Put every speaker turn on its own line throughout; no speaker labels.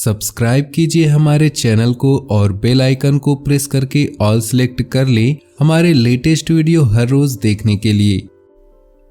Subscribe कीजिए हमारे channel को और बेल आइकन को प्रेस करके ऑल सेलेक्ट कर लें हमारे लेटेस्ट वीडियो हर रोज देखने के लिए।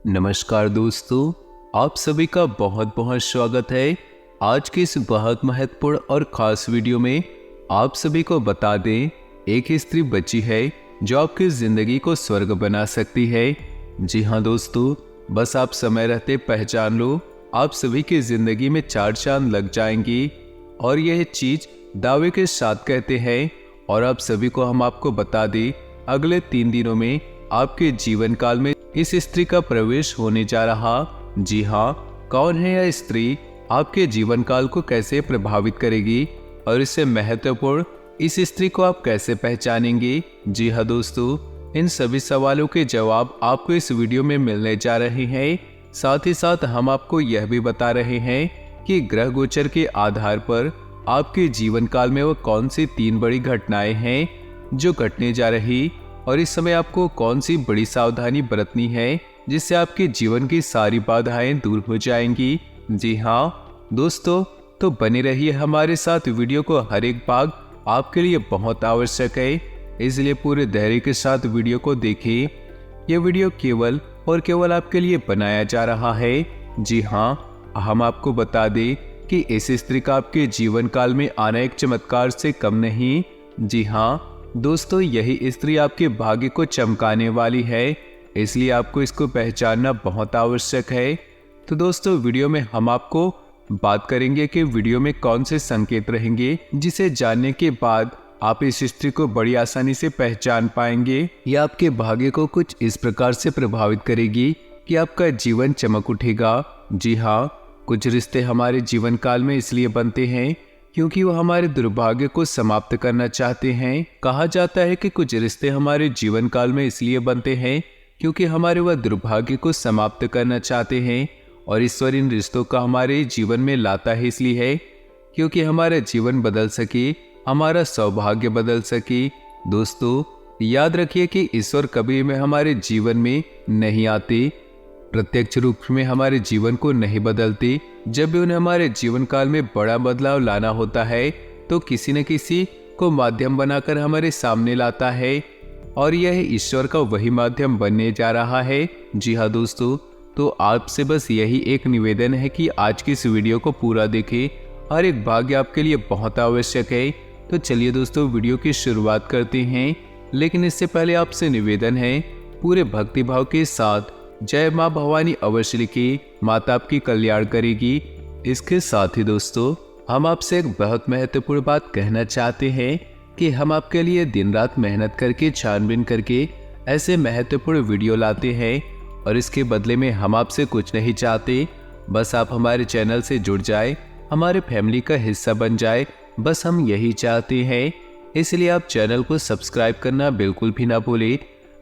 नमस्कार दोस्तों, आप सभी का बहुत बहुत स्वागत है। आज के इस बहुत महत्वपूर्ण और खास वीडियो में आप सभी को बता दें, एक स्त्री बची है जो आपकी जिंदगी को स्वर्ग बना सकती है। जी हाँ दोस्तों, बस आप समय रहते पहचान लो, आप सभी की जिंदगी में 4 चांद लग जाएंगी और यह चीज दावे के साथ कहते हैं। और आप सभी को हम आपको बता दें, अगले 3 दिनों में आपके जीवन काल में इस स्त्री का प्रवेश होने जा रहा। जी हाँ, कौन है यह स्त्री, आपके जीवन काल को कैसे प्रभावित करेगी और इससे महत्वपूर्ण इस स्त्री को आप कैसे पहचानेंगे। जी हाँ दोस्तों, इन सभी सवालों के जवाब आपको इस वीडियो में मिलने जा रहे हैं। साथ ही साथ हम आपको यह भी बता रहे हैं कि ग्रह गोचर के आधार पर आपके जीवन काल में वो कौन सी 3 बड़ी घटनाएं हैं जो घटने जा रही, और इस समय आपको कौन सी बड़ी सावधानी बरतनी है जिससे आपके जीवन की सारी बाधाएं दूर हो जाएंगी। जी हाँ दोस्तों, तो बने रहिए हमारे साथ। वीडियो को हर एक भाग आपके लिए बहुत आवश्यक है, इसलिए पूरे धैर्य के साथ वीडियो को देखें। यह वीडियो केवल और केवल आपके लिए बनाया जा रहा है। जी हाँ, हम आपको बता दें कि इस स्त्री का आपके जीवन काल में आना एक चमत्कार से कम नहीं। जी हाँ दोस्तों, यही स्त्री आपके भाग्य को चमकाने वाली है, इसलिए आपको इसको पहचानना बहुत आवश्यक है। तो दोस्तों, वीडियो में हम आपको बात करेंगे कि वीडियो में कौन से संकेत रहेंगे जिसे जानने के बाद आप इस स्त्री को बड़ी आसानी से पहचान पाएंगे। यह आपके भाग्य को कुछ इस प्रकार से प्रभावित करेगी कि आपका जीवन चमक उठेगा। जी हाँ, कुछ रिश्ते हमारे जीवन काल में इसलिए बनते हैं क्योंकि वो हमारे दुर्भाग्य को समाप्त करना चाहते हैं। कहा जाता है कि कुछ रिश्ते हमारे जीवन काल में इसलिए बनते हैं क्योंकि हमारे वह दुर्भाग्य को समाप्त करना चाहते हैं, और ईश्वर इन रिश्तों का हमारे जीवन में लाता है इसलिए है क्योंकि हमारा जीवन बदल सके, हमारा सौभाग्य बदल सके। दोस्तों, याद रखिए कि ईश्वर कभी भी हमारे जीवन में नहीं आते, प्रत्यक्ष रूप में हमारे जीवन को नहीं बदलते। जब भी उन्हें हमारे जीवन काल में बड़ा बदलाव लाना होता है तो किसी न किसी को माध्यम बनाकर हमारे सामने लाता है, और यह ईश्वर का वही माध्यम बनने जा रहा है। जी हाँ दोस्तों, तो आपसे बस यही एक निवेदन है कि आज की इस वीडियो को पूरा देखें, हर एक भाग्य आपके लिए बहुत आवश्यक है। तो चलिए दोस्तों, वीडियो की शुरुआत करते हैं, लेकिन इससे पहले आपसे निवेदन है, पूरे भक्तिभाव के साथ जय माँ भवानी अवश्य लिखिए, माता आपकी कल्याण करेगी। इसके साथ ही दोस्तों, हम आपसे एक बहुत महत्वपूर्ण बात कहना चाहते हैं कि हम आपके लिए दिन रात मेहनत करके छानबीन करके ऐसे महत्वपूर्ण वीडियो लाते हैं, और इसके बदले में हम आपसे कुछ नहीं चाहते, बस आप हमारे चैनल से जुड़ जाए, हमारे फैमिली का हिस्सा बन जाए, बस हम यही चाहते हैं। इसलिए आप चैनल को सब्सक्राइब करना बिल्कुल भी ना भूलें।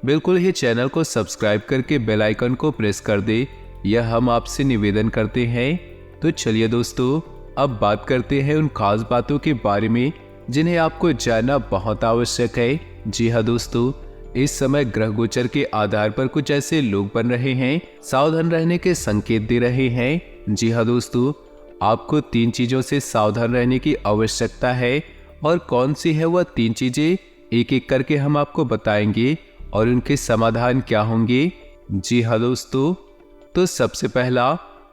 बिल्कुल ही चैनल को सब्सक्राइब करके बेल आइकन को प्रेस कर दे, यह हम आपसे निवेदन करते हैं। तो चलिए दोस्तों, अब बात करते हैं उन खास बातों के बारे में जिन्हें आपको जानना बहुत आवश्यक है। जी हाँ दोस्तों, इस समय ग्रह गोचर के आधार पर कुछ ऐसे लोग बन रहे हैं, सावधान रहने के संकेत दे रहे हैं। जी हाँ दोस्तों, आपको 3 चीजों से सावधान रहने की आवश्यकता है, और कौन सी है वह 3 चीजें एक एक करके हम आपको बताएंगे और उनके समाधान क्या होंगे। जी हाँ दोस्तों, तो सबसे पहला,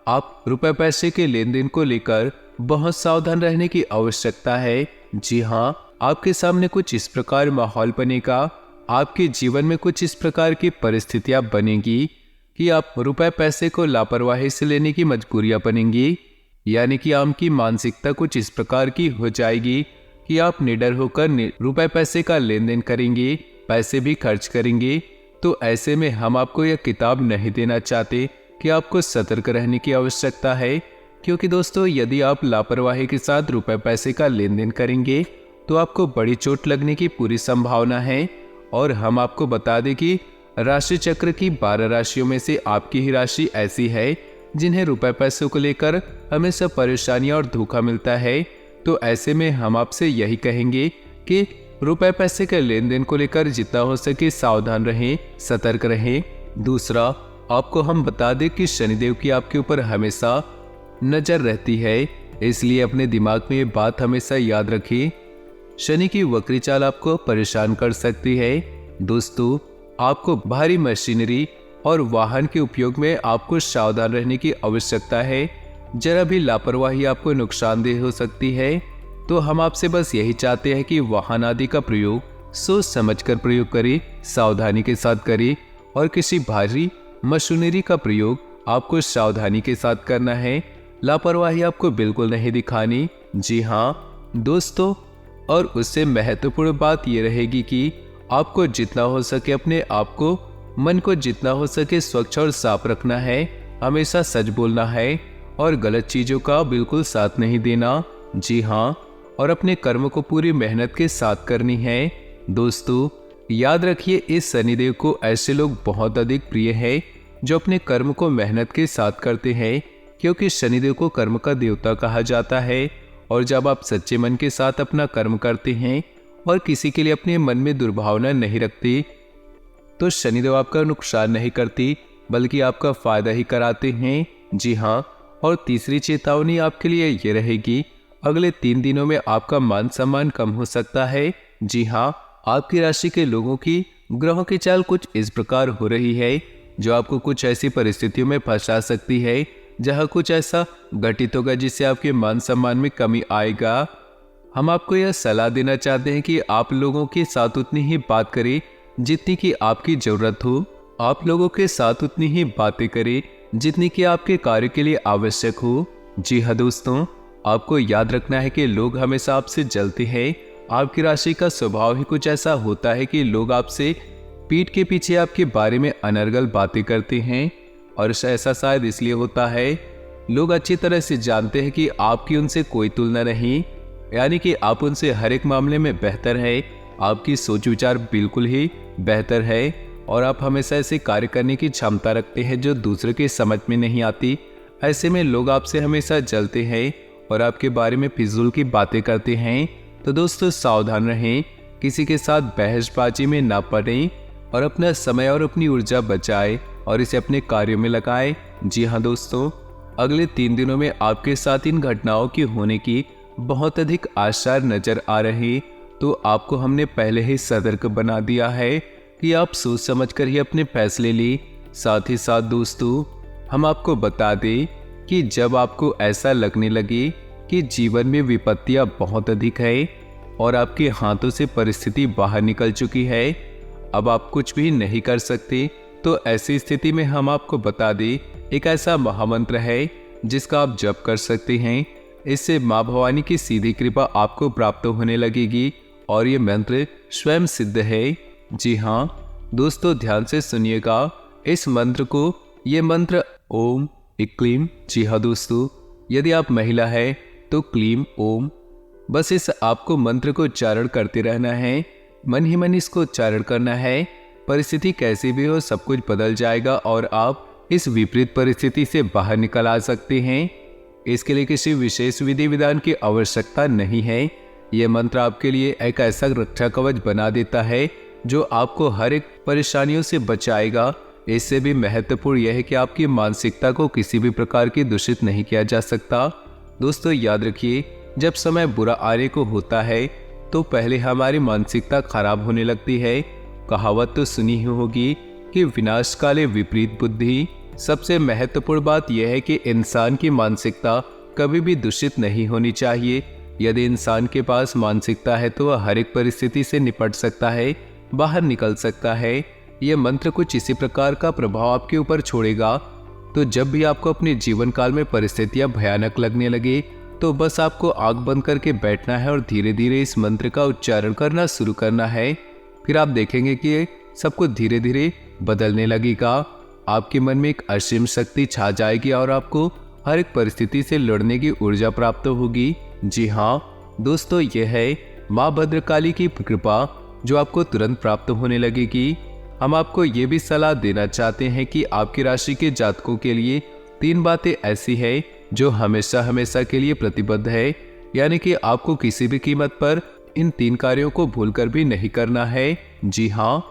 आप रुपए पैसे के लेन देन को लेकर बहुत सावधान रहने की आवश्यकता है। जी हाँ, आपके सामने कुछ इस प्रकार माहौल बनेगा, आपके जीवन में कुछ इस प्रकार की परिस्थितियां बनेगी कि आप रुपए पैसे को लापरवाही से लेने की मजबूरियां बनेंगी। यानी कि आपकी मानसिकता कुछ इस प्रकार की हो जाएगी कि आप निडर होकर रुपए पैसे का लेन देन करेंगे, पैसे भी खर्च करेंगे। तो ऐसे में हम आपको यह किताब नहीं देना चाहते कि आपको सतर्क रहने की आवश्यकता है, क्योंकि दोस्तों, यदि आप लापरवाही के साथ रुपए पैसे का लेन देन करेंगे तो आपको बड़ी चोट लगने की पूरी संभावना है। और हम आपको बता दें कि राशि चक्र की 12 राशियों में से आपकी ही राशि ऐसी है जिन्हें रुपए पैसों को लेकर हमेशा परेशानियां और धोखा मिलता है। तो ऐसे में हम आपसे यही कहेंगे कि रुपए पैसे के लेन देन को लेकर जितना हो सके सावधान रहें, सतर्क रहें। दूसरा, आपको हम बता दें कि शनिदेव की आपके ऊपर हमेशा नजर रहती है, इसलिए अपने दिमाग में ये बात हमेशा याद रखिए। शनि की वक्री चाल आपको परेशान कर सकती है। दोस्तों, आपको भारी मशीनरी और वाहन के उपयोग में आपको सावधान रहने की आवश्यकता है। जरा भी लापरवाही आपको नुकसानदेह हो सकती है। तो हम आपसे बस यही चाहते हैं कि वाहन आदि का प्रयोग सोच समझकर प्रयोग करें, सावधानी के साथ करें, और किसी भारी मशीनरी का प्रयोग आपको सावधानी के साथ करना है। लापरवाही आपको बिल्कुल नहीं दिखानी। जी हाँ दोस्तों, और उससे महत्वपूर्ण बात यह रहेगी कि आपको जितना हो सके अपने आप को, मन को जितना हो सके स्वच्छ और साफ रखना है। हमेशा सच बोलना है और गलत चीजों का बिल्कुल साथ नहीं देना। जी हाँ, और अपने कर्म को पूरी मेहनत के साथ करनी है। दोस्तों, याद रखिए, इस शनिदेव को ऐसे लोग बहुत अधिक प्रिय है जो अपने कर्म को मेहनत के साथ करते हैं, क्योंकि शनिदेव को कर्म का देवता कहा जाता है। और जब आप सच्चे मन के साथ अपना कर्म करते हैं और किसी के लिए अपने मन में दुर्भावना नहीं रखते, तो शनिदेव आपका नुकसान नहीं करती बल्कि आपका फायदा ही कराते हैं। जी हाँ, और तीसरी चेतावनी आपके लिए ये रहेगी, अगले 3 दिनों में आपका मान सम्मान कम हो सकता है। जी हाँ, आपकी राशि के लोगों की ग्रहों की चाल कुछ इस प्रकार हो रही है जो आपको कुछ ऐसी परिस्थितियों में फंसा सकती है जहां कुछ ऐसा घटित होगा जिससे आपके मान सम्मान में कमी आएगा। हम आपको यह सलाह देना चाहते हैं कि आप लोगों के साथ उतनी ही बात करें जितनी की आपकी जरूरत हो। आप लोगों के साथ उतनी ही बातें करें जितनी कि आपके कार्य के लिए आवश्यक हो। जी हाँ दोस्तों, आपको याद रखना है कि लोग हमेशा आपसे जलते हैं। आपकी राशि का स्वभाव ही कुछ ऐसा होता है कि लोग आपसे पीठ के पीछे आपके बारे में अनर्गल बातें करते हैं, और ऐसा शायद इसलिए होता है, लोग अच्छी तरह से जानते हैं कि आपकी उनसे कोई तुलना नहीं, यानी कि आप उनसे हर एक मामले में बेहतर है। आपकी सोच विचार बिल्कुल ही बेहतर है और आप हमेशा ऐसे कार्य करने की क्षमता रखते हैं जो दूसरे के समझ में नहीं आती। ऐसे में लोग आपसे हमेशा जलते हैं और आपके बारे में फिजूल की बातें करते हैं। तो दोस्तों, सावधान रहें, किसी के साथ बहसबाजी में ना पड़ें और अपना समय और अपनी ऊर्जा बचाएं और इसे अपने कार्यों में लगाएं। जी हाँ दोस्तों, अगले 3 दिनों में आपके साथ इन घटनाओं की होने की बहुत अधिक आसार नजर आ रहे, तो आपको हमने पहले ही सतर्क बना दिया है कि आप सोच समझकर ही अपने फैसले लें। साथ ही साथ दोस्तों, हम आपको बता दें कि जब आपको ऐसा लगने लगे कि जीवन में विपत्तियां बहुत अधिक है और आपके हाथों से परिस्थिति बाहर निकल चुकी है, अब आप कुछ भी नहीं कर सकते, तो ऐसी स्थिति में हम आपको बता दें, एक ऐसा महामंत्र है जिसका आप जप कर सकते हैं। इससे माँ भवानी की सीधी कृपा आपको प्राप्त होने लगेगी और ये मंत्र स्वयं सिद्ध है। जी हाँ दोस्तों, ध्यान से सुनिएगा इस मंत्र को। ये मंत्र ओम क्लीम। जी हाँ दोस्तों, यदि आप महिला है तो क्लीम ओम। बस इस आपको मंत्र को उच्चारण करते रहना है, मन ही मन इसको उच्चारण करना है। परिस्थिति कैसी भी हो, सब कुछ बदल जाएगा और आप इस विपरीत परिस्थिति से बाहर निकल आ सकते हैं। इसके लिए किसी विशेष विधि विधान की आवश्यकता नहीं है। यह मंत्र आपके लिए एक ऐसा रक्षा कवच बना देता है जो आपको हर एक परेशानियों से बचाएगा। इससे भी महत्वपूर्ण यह है कि आपकी मानसिकता को किसी भी प्रकार की दूषित नहीं किया जा सकता। दोस्तों, याद रखिए, जब समय बुरा आने को होता है तो पहले हमारी मानसिकता खराब होने लगती है। कहावत तो सुनी ही होगी कि विनाश काले विपरीत बुद्धि। सबसे महत्वपूर्ण बात यह है कि इंसान की मानसिकता कभी भी दूषित नहीं होनी चाहिए। यदि इंसान के पास मानसिकता है तो वह हर एक परिस्थिति से निपट सकता है, बाहर निकल सकता है। यह मंत्र कुछ इसी प्रकार का प्रभाव आपके ऊपर छोड़ेगा। तो जब भी आपको अपने जीवन काल में परिस्थितियां भयानक लगने लगे तो बस आपको आंख बंद करके बैठना है और धीरे धीरे इस मंत्र का उच्चारण करना शुरू करना है। फिर आप देखेंगे कि सब कुछ धीरे धीरे बदलने लगेगा। आपके मन में एक असीम शक्ति छा जाएगी और आपको हर एक परिस्थिति से लड़ने की ऊर्जा प्राप्त होगी। जी हाँ दोस्तों, यह है माँ भद्रकाली की कृपा जो आपको तुरंत प्राप्त होने लगेगी। हम आपको ये भी सलाह देना चाहते हैं कि आपकी राशि के जातकों के लिए 3 बातें ऐसी है जो हमेशा हमेशा के लिए प्रतिबद्ध है, यानी कि आपको किसी भी कीमत पर इन 3 कार्यों को भूलकर भी नहीं करना है। जी हाँ,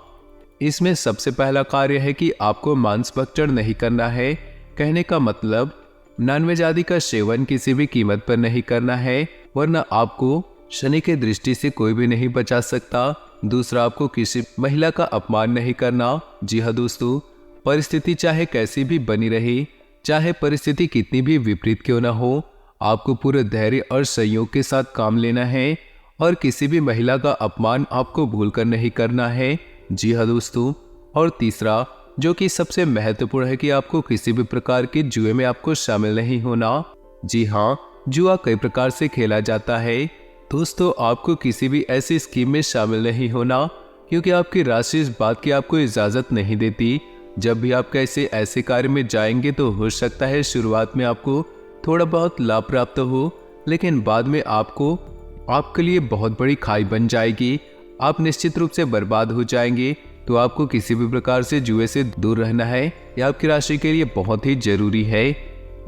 इसमें सबसे पहला कार्य है कि आपको मांस भक्षण नहीं करना है। कहने का मतलब नॉनवेज आदि का सेवन किसी भी कीमत पर नहीं करना है, वरना आपको शनि के दृष्टि से कोई भी नहीं बचा सकता। दूसरा, आपको किसी महिला का अपमान नहीं करना। जी हाँ दोस्तों, परिस्थिति चाहे कैसी भी बनी रहे, चाहे परिस्थिति कितनी भी विपरीत क्यों ना हो, आपको पूरे धैर्य और संयोग के साथ काम लेना है और किसी भी महिला का अपमान आपको भूलकर नहीं करना है। जी हाँ दोस्तों, और तीसरा जो कि सबसे महत्वपूर्ण है कि आपको किसी भी प्रकार के जुए में आपको शामिल नहीं होना। जी हाँ, जुआ कई प्रकार से खेला जाता है दोस्तों, आपको किसी भी ऐसी स्कीम में शामिल नहीं होना, क्योंकि आपकी राशि इस बात की आपको इजाजत नहीं देती। जब भी आप ऐसे कार्य में जाएंगे तो हो सकता है शुरुआत में आपको थोड़ा बहुत लाभ प्राप्त हो, लेकिन बाद में आपके लिए बहुत बड़ी खाई बन जाएगी। आप निश्चित रूप से बर्बाद हो जाएंगे। तो आपको किसी भी प्रकार से जुए से दूर रहना है, यह आपकी राशि के लिए बहुत ही जरूरी है।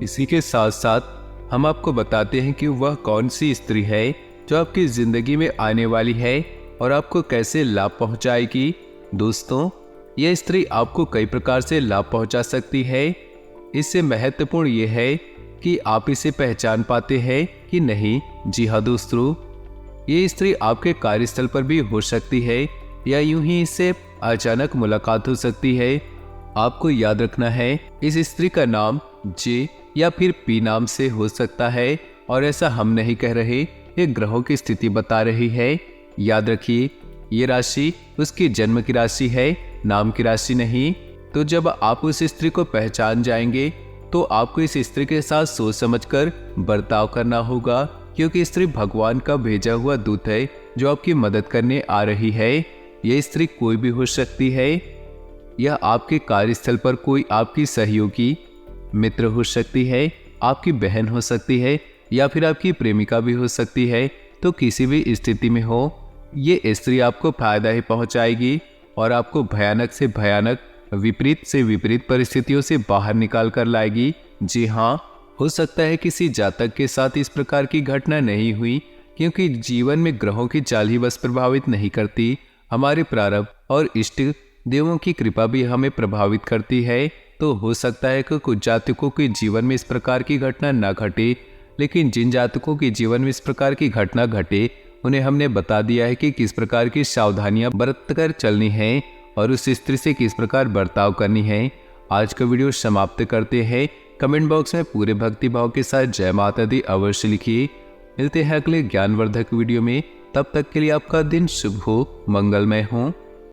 इसी के साथ साथ हम आपको बताते हैं कि वह कौन सी स्त्री है जो आपकी जिंदगी में आने वाली है और आपको कैसे लाभ पहुंचाएगी। दोस्तों, यह स्त्री आपको कई प्रकार से लाभ पहुंचा सकती है। इससे महत्वपूर्ण यह है कि आप इसे पहचान पाते हैं कि नहीं। जी हाँ दोस्तों, ये स्त्री आपके कार्यस्थल पर भी हो सकती है या यूं ही इससे अचानक मुलाकात हो सकती है। आपको याद रखना है, इस स्त्री का नाम जे या फिर पी नाम से हो सकता है, और ऐसा हम नहीं कह रहे, ये ग्रहों की स्थिति बता रही है। याद रखिए, ये राशि उसकी जन्म की राशि है, नाम की राशि नहीं। तो जब आप उस स्त्री को पहचान जाएंगे तो आपको इस स्त्री के साथ सोच समझकर बर्ताव करना होगा, क्योंकि स्त्री भगवान का भेजा हुआ दूत है जो आपकी मदद करने आ रही है। यह स्त्री कोई भी हो सकती है, यह आपके कार्यस्थल पर कोई आपकी सहयोगी मित्र हो सकती है, आपकी बहन हो सकती है, या फिर आपकी प्रेमिका भी हो सकती है। तो किसी भी स्थिति में हो, ये स्त्री आपको फायदा ही पहुंचाएगी और आपको भयानक से भयानक, विपरीत से विपरीत परिस्थितियों से बाहर निकाल कर लाएगी। जी हाँ, हो सकता है किसी जातक के साथ इस प्रकार की घटना नहीं हुई, क्योंकि जीवन में ग्रहों की चाल ही बस प्रभावित नहीं करती, हमारे प्रारब्ध और इष्ट देवों की कृपा भी हमें प्रभावित करती है। तो हो सकता है कि कुछ जातकों के जीवन में इस प्रकार की घटना न घटे, लेकिन जिन जातकों के जीवन में इस प्रकार की घटना घटे, उन्हें हमने बता दिया है कि किस प्रकार की सावधानियां बरत कर चलनी है और उस स्त्री से किस प्रकार बर्ताव करनी है। आज का वीडियो समाप्त करते हैं। कमेंट बॉक्स में पूरे भक्ति भाव के साथ जय माता दी अवश्य लिखिए। मिलते हैं अगले ज्ञानवर्धक वीडियो में, तब तक के लिए आपका दिन शुभ हो, मंगलमय हो।